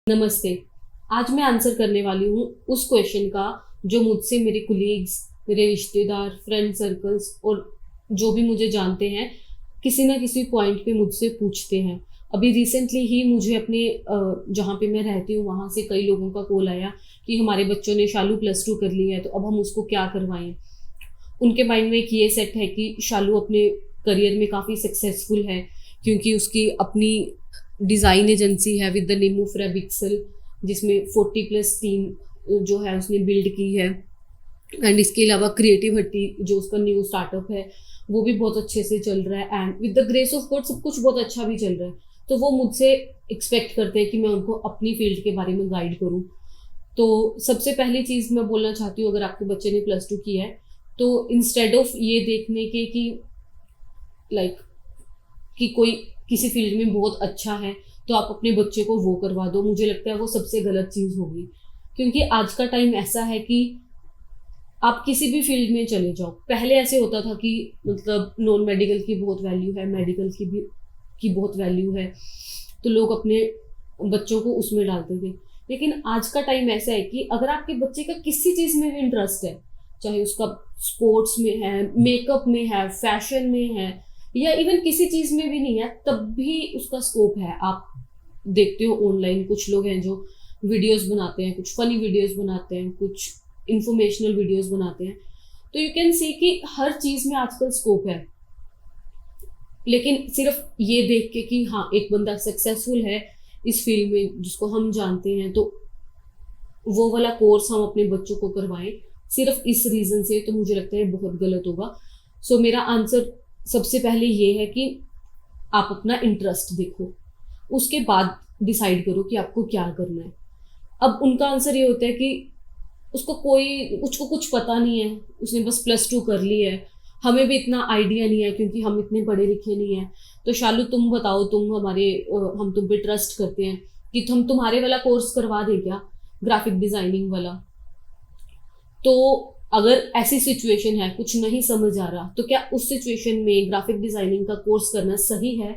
नमस्ते। आज मैं आंसर करने वाली हूँ उस क्वेश्चन का जो मुझसे मेरे कुलीग्स, मेरे रिश्तेदार, फ्रेंड सर्कल्स और जो भी मुझे जानते हैं, किसी ना किसी पॉइंट पे मुझसे पूछते हैं। अभी रिसेंटली ही मुझे अपने जहाँ पे मैं रहती हूँ वहाँ से कई लोगों का कॉल आया कि हमारे बच्चों ने शालू +2 कर ली है, तो अब हम उसको क्या करवाएं। उनके माइंड में एक ये सेट है कि शालू अपने करियर में काफ़ी सक्सेसफुल है क्योंकि उसकी अपनी डिज़ाइन एजेंसी है विद द नेम ऑफ रेबिक्सल, जिसमें 40+ टीम जो है उसने बिल्ड की है। एंड इसके अलावा क्रिएटिव हट्टी जो उसका न्यू स्टार्टअप है वो भी बहुत अच्छे से चल रहा है and with the grace of God सब कुछ बहुत अच्छा भी चल रहा है। तो वो मुझसे एक्सपेक्ट करते हैं कि मैं उनको अपनी फील्ड के बारे में गाइड करूँ। तो सबसे पहली चीज़ मैं बोलना चाहती हूँ, अगर आपके बच्चे ने +2 की है तो इंस्टेड ऑफ ये देखने के कि लाइक कि कोई किसी फील्ड में बहुत अच्छा है तो आप अपने बच्चे को वो करवा दो, मुझे लगता है वो सबसे गलत चीज़ होगी। क्योंकि आज का टाइम ऐसा है कि आप किसी भी फील्ड में चले जाओ। पहले ऐसे होता था कि मतलब नॉन मेडिकल की बहुत वैल्यू है, मेडिकल की बहुत वैल्यू है, तो लोग अपने बच्चों को उसमें डालते थे। लेकिन आज का टाइम ऐसा है कि अगर आपके बच्चे का किसी चीज़ में भी इंटरेस्ट है, चाहे उसका स्पोर्ट्स में है, मेकअप में है, फैशन में है, या इवन किसी चीज़ में भी नहीं है, तब भी उसका स्कोप है। आप देखते हो ऑनलाइन कुछ लोग हैं जो वीडियोस बनाते हैं, कुछ फनी वीडियोस बनाते हैं, कुछ इंफॉर्मेशनल वीडियोस बनाते हैं। तो यू कैन सी कि हर चीज़ में आजकल स्कोप है। लेकिन सिर्फ ये देख के कि हाँ एक बंदा सक्सेसफुल है इस फील्ड में जिसको हम जानते हैं, तो वो वाला कोर्स हम अपने बच्चों को करवाएं सिर्फ इस रीज़न से, तो मुझे लगता है बहुत गलत होगा। सो मेरा आंसर सबसे पहले ये है कि आप अपना इंटरेस्ट देखो, उसके बाद डिसाइड करो कि आपको क्या करना है। अब उनका आंसर ये होता है कि उसको कुछ पता नहीं है, उसने बस +2 कर ली है, हमें भी इतना आइडिया नहीं है क्योंकि हम इतने पढ़े लिखे नहीं हैं। तो शालू तुम बताओ, हम तुम पे ट्रस्ट करते हैं कि हम तुम्हारे वाला कोर्स करवा दें क्या, ग्राफिक डिजाइनिंग वाला। तो अगर ऐसी सिचुएशन है, कुछ नहीं समझ आ रहा, तो क्या उस सिचुएशन में ग्राफिक डिजाइनिंग का कोर्स करना सही है?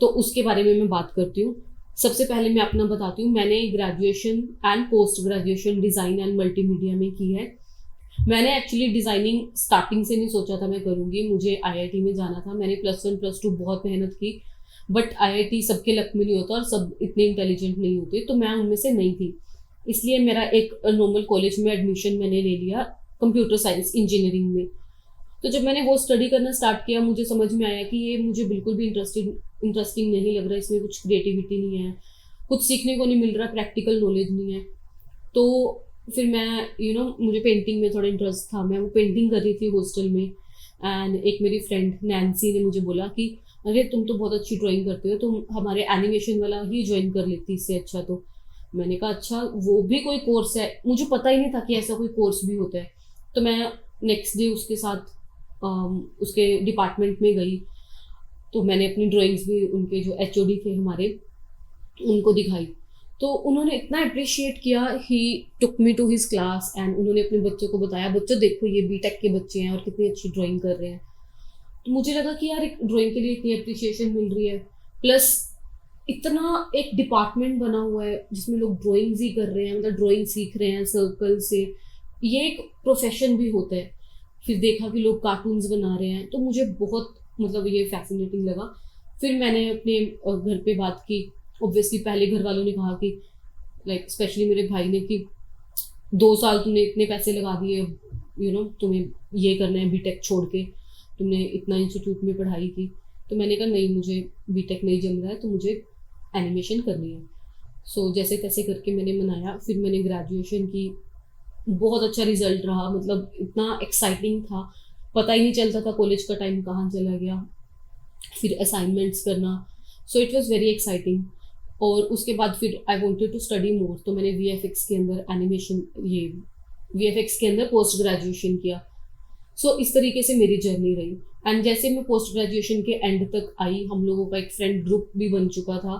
तो उसके बारे में मैं बात करती हूँ। सबसे पहले मैं अपना बताती हूँ, मैंने graduation and post graduation design and multimedia में की है। मैंने एक्चुअली डिज़ाइनिंग स्टार्टिंग से नहीं सोचा था मैं करूँगी, मुझे आईआईटी में जाना था। मैंने +1 +2 बहुत मेहनत की, बट आईआईटी सबके लक में नहीं होता और सब इतने इंटेलिजेंट नहीं होते, तो मैं उनमें से नहीं थी। इसलिए मेरा एक नॉर्मल कॉलेज में एडमिशन मैंने ले लिया, कंप्यूटर साइंस इंजीनियरिंग में। तो जब मैंने वो स्टडी करना स्टार्ट किया, मुझे समझ में आया कि ये मुझे बिल्कुल भी इंटरेस्टिंग नहीं लग रहा, इसमें कुछ क्रिएटिविटी नहीं है, कुछ सीखने को नहीं मिल रहा, प्रैक्टिकल नॉलेज नहीं है। तो फिर मैं मुझे पेंटिंग में थोड़ा इंटरेस्ट था, मैं वो पेंटिंग कर रही थी हॉस्टल में। एंड एक मेरी फ्रेंड नैन्सी ने मुझे बोला कि अरे तुम तो बहुत अच्छी ड्राइंग करते हो, तुम हमारे एनिमेशन वाला ही ज्वाइन कर लेती इससे अच्छा। तो मैंने कहा अच्छा वो भी कोई कोर्स है, मुझे पता ही नहीं था कि ऐसा कोई कोर्स भी होता है। तो मैं नेक्स्ट डे उसके साथ उसके डिपार्टमेंट में गई, तो मैंने अपनी ड्राइंग्स भी उनके जो एचओडी थे हमारे उनको दिखाई। तो उन्होंने इतना अप्रिशिएट किया, he took me to his class and उन्होंने अपने बच्चों को बताया, बच्चों देखो ये बीटेक के बच्चे हैं और कितनी अच्छी ड्राइंग कर रहे हैं। तो मुझे लगा कि यार एक ड्राइंग के लिए इतनी अप्रिशिएशन मिल रही है, प्लस इतना एक डिपार्टमेंट बना हुआ है जिसमें लोग ड्राइंग्स ही कर रहे हैं, मतलब ड्राइंग सीख रहे हैं सर्कल से, ये एक प्रोफेशन भी होता है। फिर देखा कि लोग कार्टून्स बना रहे हैं, तो मुझे बहुत मतलब ये फैसिनेटिंग लगा। फिर मैंने अपने घर पे बात की। ऑब्वियसली पहले घर वालों ने कहा कि लाइक स्पेशली मेरे भाई ने कि 2 साल तुमने इतने पैसे लगा दिए, तुम्हें ये करना है बीटेक छोड़ के, तुमने इतना इंस्टीट्यूट में पढ़ाई की। तो मैंने कहा नहीं, मुझे बीटेक नहीं जम रहा है, तो मुझे एनिमेशन करनी है। सो जैसे तैसे करके मैंने मनाया, फिर मैंने ग्रेजुएशन की। बहुत अच्छा रिजल्ट रहा, मतलब इतना एक्साइटिंग था, पता ही नहीं चलता था कॉलेज का टाइम कहाँ चला गया। फिर असाइनमेंट्स करना, so it was very exciting. और उसके बाद फिर I wanted to study more, तो मैंने वीएफएक्स के अंदर वीएफएक्स के अंदर पोस्ट ग्रेजुएशन किया। सो इस तरीके से मेरी जर्नी रही। एंड जैसे मैं पोस्ट ग्रेजुएशन के एंड तक आई, हम लोगों का एक फ्रेंड ग्रुप भी बन चुका था।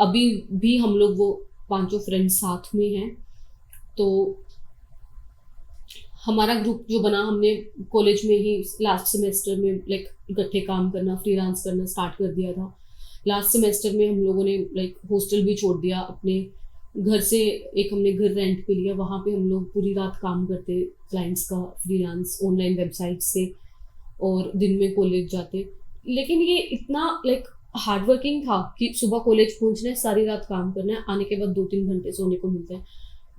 अभी भी हम लोग वो 5 फ्रेंड्स साथ में हैं। तो हमारा ग्रुप जो बना, हमने कॉलेज में ही लास्ट सेमेस्टर में लाइक इकट्ठे काम करना, फ्रीलांस करना स्टार्ट कर दिया था। लास्ट सेमेस्टर में हम लोगों ने लाइक हॉस्टल भी छोड़ दिया, अपने घर से एक हमने घर रेंट पे लिया, वहाँ पे हम लोग पूरी रात काम करते क्लाइंट्स का, फ्रीलांस ऑनलाइन वेबसाइट से, और दिन में कॉलेज जाते। लेकिन ये इतना लाइक हार्ड वर्किंग था कि सुबह कॉलेज पहुंचना है, सारी रात काम करना है, आने के बाद 2-3 घंटे सोने को मिलता है,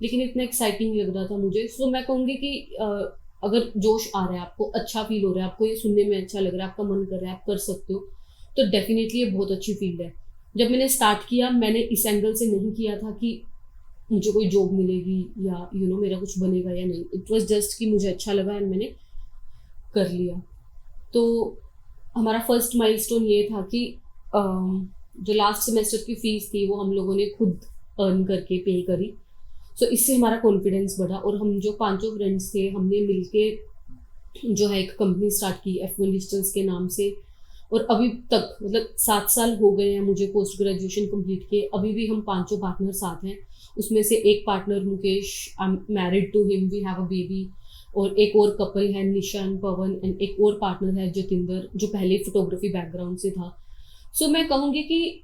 लेकिन इतना एक्साइटिंग लग रहा था मुझे। सो मैं कहूँगी कि अगर जोश आ रहा है आपको, अच्छा फील हो रहा है आपको, ये सुनने में अच्छा लग रहा है, आपका मन कर रहा है, आप कर सकते हो, तो डेफिनेटली ये बहुत अच्छी फील्ड है। जब मैंने स्टार्ट किया, मैंने इस एंगल से नहीं किया था कि मुझे कोई जॉब मिलेगी या मेरा कुछ बनेगा या नहीं। इट वॉज जस्ट कि मुझे अच्छा लगा एंड मैंने कर लिया। तो हमारा फर्स्ट माइलस्टोन ये था कि जो लास्ट सेमेस्टर की फीस थी वो हम लोगों ने खुद अर्न करके पे करी। सो इससे हमारा कॉन्फिडेंस बढ़ा, और हम जो 5 फ्रेंड्स थे, हमने मिलके जो है एक कंपनी स्टार्ट की F1 डिजिटल्स के नाम से। और अभी तक मतलब 7 साल हो गए हैं मुझे पोस्ट ग्रेजुएशन कंप्लीट किए, अभी भी हम 5 पार्टनर साथ हैं। उसमें से एक partner Mukesh, I am married to him, we have a baby. और एक और कपल है निशान पवन, एंड एक और पार्टनर है जतिंदर, जो पहले फोटोग्राफी बैकग्राउंड से था। सो मैं कहूँगी कि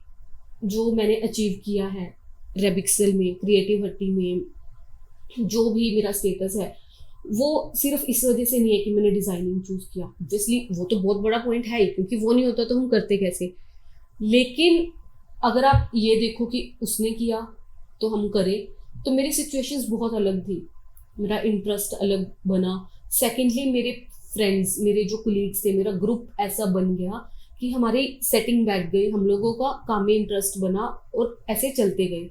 जो मैंने अचीव किया है रेबिक्सेल में, क्रिएटिव हट्टी में, जो भी मेरा स्टेटस है, वो सिर्फ इस वजह से नहीं है कि मैंने डिजाइनिंग चूज किया। ऑब्वियसली वो तो बहुत बड़ा पॉइंट है ही, क्योंकि वो नहीं होता तो हम करते कैसे। लेकिन अगर आप ये देखो कि उसने किया तो हम करें, तो मेरी सिचुएशंस बहुत अलग थी, मेरा इंटरेस्ट अलग बना। सेकेंडली मेरे फ्रेंड्स, मेरे जो कुलीग्स थे, मेरा ग्रुप ऐसा बन गया कि हमारी सेटिंग बैठ गई, हम लोगों का काम में इंटरेस्ट बना, और ऐसे चलते गए।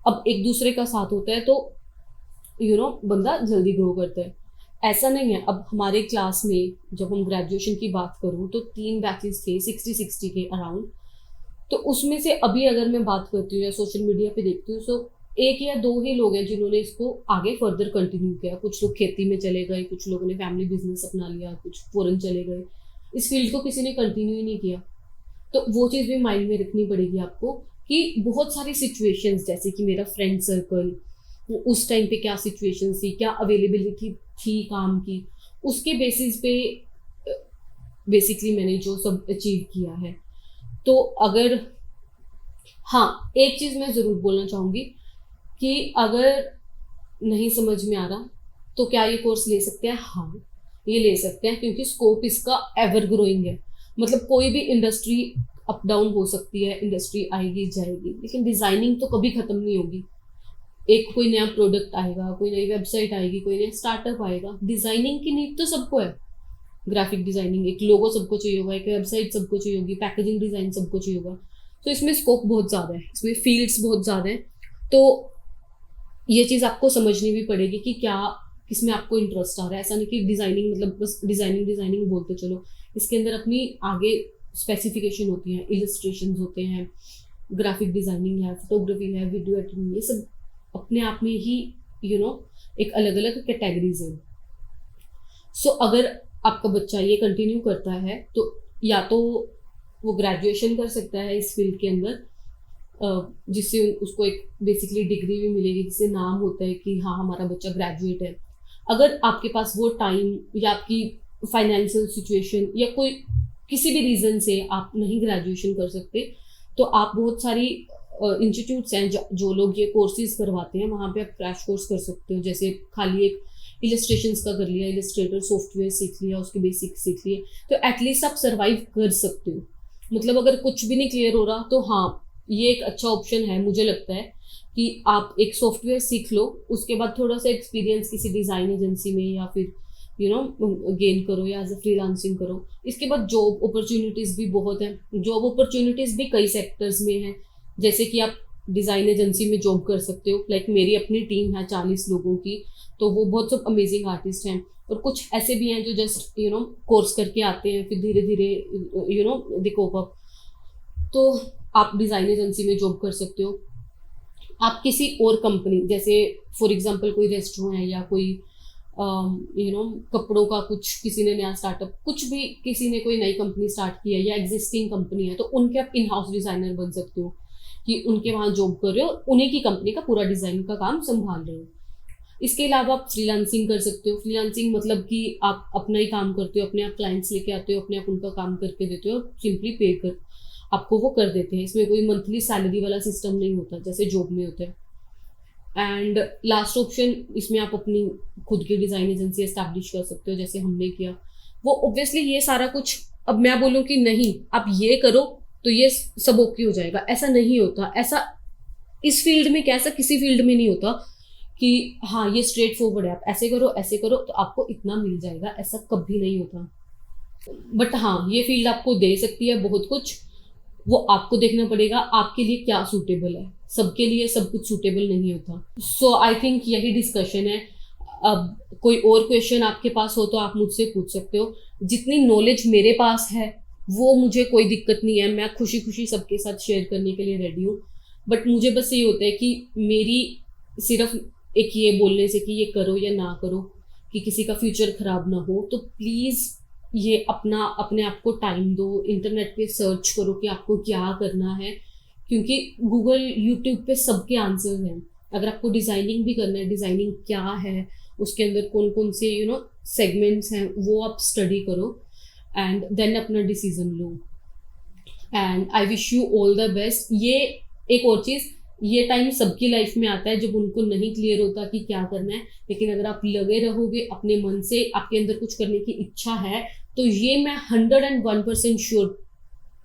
अब एक दूसरे का साथ होता है तो बंदा जल्दी ग्रो करता है। ऐसा नहीं है, अब हमारे क्लास में जब हम ग्रेजुएशन की बात करूँ तो 3 बैचेस थे 60-60 के अराउंड। तो उसमें से अभी अगर मैं बात करती हूँ या सोशल मीडिया पे देखती हूँ, तो 1 या 2 ही लोग हैं जिन्होंने इसको आगे फर्दर कंटिन्यू किया। कुछ लोग खेती में चले गए, कुछ लोगों ने फैमिली बिजनेस अपना लिया, कुछ फॉरेन चले गए, इस फील्ड को किसी ने कंटिन्यू ही नहीं किया। तो वो चीज़ भी माइंड में रखनी पड़ेगी आपको कि बहुत सारी सिचुएशंस, जैसे कि मेरा फ्रेंड सर्कल, उस टाइम पे क्या सिचुएशन थी, क्या अवेलेबिलिटी थी काम की, उसके बेसिस पे बेसिकली मैंने जो सब अचीव किया है। तो अगर, हाँ, एक चीज़ मैं ज़रूर बोलना चाहूँगी कि अगर नहीं समझ में आ रहा तो क्या ये कोर्स ले सकते हैं? हाँ, ये ले सकते हैं, क्योंकि स्कोप इसका एवर ग्रोइंग है। मतलब कोई भी इंडस्ट्री अप डाउन हो सकती है, इंडस्ट्री आएगी जाएगी, लेकिन डिज़ाइनिंग तो कभी ख़त्म नहीं होगी। एक कोई नया प्रोडक्ट आएगा, कोई नई वेबसाइट आएगी, कोई नया स्टार्टअप आएगा, डिज़ाइनिंग की नीड तो सबको है। ग्राफिक डिज़ाइनिंग, एक लोगो सबको चाहिए होगा, एक वेबसाइट सबको चाहिए होगी, पैकेजिंग डिज़ाइन सबको चाहिए होगा। तो इसमें स्कोप बहुत ज़्यादा है, इसमें फील्ड्स बहुत ज़्यादा हैं। तो ये चीज़ आपको समझनी भी पड़ेगी कि क्या किसमें आपको इंटरेस्ट आ रहा है। ऐसा नहीं कि डिज़ाइनिंग मतलब बस डिज़ाइनिंग डिज़ाइनिंग बोलते चलो, इसके अंदर अपनी आगे स्पेसिफिकेशन होती है, इलस्ट्रेशन होते हैं, ग्राफिक डिज़ाइनिंग है, फोटोग्राफी है, वीडियो एडिटिंग, ये सब अपने आप में ही एक अलग अलग कैटेगरीज है। सो अगर आपका बच्चा ये कंटिन्यू करता है तो या तो वो ग्रेजुएशन कर सकता है इस फील्ड के अंदर, जिससे उसको एक बेसिकली डिग्री भी मिलेगी, जिससे नाम होता है कि हाँ हमारा बच्चा ग्रेजुएट है। अगर आपके पास वो टाइम या आपकी फाइनेंशियल सिचुएशन या कोई किसी भी रीज़न से आप नहीं ग्रेजुएशन कर सकते, तो आप बहुत सारी इंस्टीट्यूट्स हैं जो लोग ये कोर्सेज करवाते हैं, वहाँ पे आप क्रैश कोर्स कर सकते हो। जैसे खाली एक इलस्ट्रेशंस का कर लिया, इलस्ट्रेटर सॉफ्टवेयर सीख लिया, उसके बेसिक सीख लिए, तो एटलीस्ट आप सर्वाइव कर सकते हो। मतलब अगर कुछ भी नहीं क्लियर हो रहा तो हाँ, ये एक अच्छा ऑप्शन है मुझे लगता है कि आप एक सॉफ्टवेयर सीख लो, उसके बाद थोड़ा सा एक्सपीरियंस किसी डिज़ाइन एजेंसी में या फिर गेन करो या एज अ फ्रीलांसिंग करो। इसके बाद जॉब अपॉर्चुनिटीज़ भी बहुत हैं, जॉब अपॉर्चुनिटीज़ भी कई सेक्टर्स में हैं। जैसे कि आप डिज़ाइन एजेंसी में जॉब कर सकते हो, लाइक मेरी अपनी टीम है 40 लोगों की, तो वो बहुत सब अमेजिंग आर्टिस्ट हैं। और कुछ ऐसे भी हैं जो जस्ट कोर्स करके आते हैं, फिर धीरे धीरे दे कोप अप। तो आप डिज़ाइन एजेंसी में जॉब कर सकते हो। आप किसी और कंपनी, जैसे फॉर एग्जांपल कोई रेस्टोरेंट है या कोई कपड़ों का कुछ किसी ने नया स्टार्टअप, कुछ भी किसी ने कोई नई कंपनी स्टार्ट की है या एग्जिस्टिंग कंपनी है, तो उनके आप इन हाउस डिज़ाइनर बन सकते हो कि उनके वहाँ जॉब कर रहे हो, उन्हीं की कंपनी का पूरा डिज़ाइन का काम संभाल रहे हो। इसके अलावा आप फ्रीलांसिंग कर सकते हो। फ्रीलांसिंग मतलब कि आप अपना ही काम करते हो, अपने आप क्लाइंट्स लेके आते हो, अपने आप उनका काम करके देते हो, सिंपली पे कर। आपको वो कर देते हैं। इसमें कोई मंथली सैलरी वाला सिस्टम नहीं होता जैसे जॉब में होता है। एंड लास्ट ऑप्शन, इसमें आप अपनी खुद की डिज़ाइन एजेंसी एस्टैब्लिश कर सकते हो जैसे हमने किया। वो ऑब्वियसली ये सारा कुछ, अब मैं बोलूँ कि नहीं आप ये करो तो ये सब ओके हो जाएगा, ऐसा नहीं होता। ऐसा इस फील्ड में क्या, ऐसा किसी फील्ड में नहीं होता कि हाँ ये स्ट्रेट फॉरवर्ड है, आप ऐसे करो तो आपको इतना मिल जाएगा, ऐसा कभी नहीं होता। बट हाँ ये फील्ड आपको दे सकती है बहुत कुछ, वो आपको देखना पड़ेगा आपके लिए क्या सूटेबल है। सबके लिए सब कुछ सूटेबल नहीं होता। सो आई थिंक यही डिस्कशन है। अब कोई और क्वेश्चन आपके पास हो तो आप मुझसे पूछ सकते हो। जितनी नॉलेज मेरे पास है वो मुझे कोई दिक्कत नहीं है, मैं खुशी खुशी सबके साथ शेयर करने के लिए रेडी हूँ। बट मुझे बस ये होता है कि मेरी सिर्फ एक ये बोलने से कि ये करो या ना करो कि किसी का फ्यूचर खराब ना हो, तो प्लीज़ ये अपने आप को टाइम दो, इंटरनेट पे सर्च करो कि आपको क्या करना है, क्योंकि गूगल यूट्यूब पे सबके आंसर्स हैं। अगर आपको डिज़ाइनिंग भी करना है, डिज़ाइनिंग क्या है, उसके अंदर कौन कौन से सेगमेंट्स हैं, वो आप स्टडी करो एंड देन अपना decision low. And I wish you all the best. ये एक और चीज़, ये टाइम सबकी लाइफ में आता है जब उनको नहीं क्लियर होता कि क्या करना है, लेकिन अगर आप लगे रहोगे अपने मन से, आपके अंदर कुछ करने की इच्छा है, तो ये मैं 101% श्योर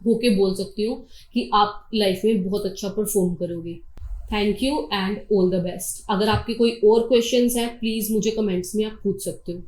होके बोल सकती हूँ कि आप लाइफ में बहुत अच्छा परफॉर्म करोगे। Thank you and all the best. अगर आपके कोई और क्वेश्चंस हैं प्लीज़ मुझे कमेंट्स में आप पूछ सकते हो।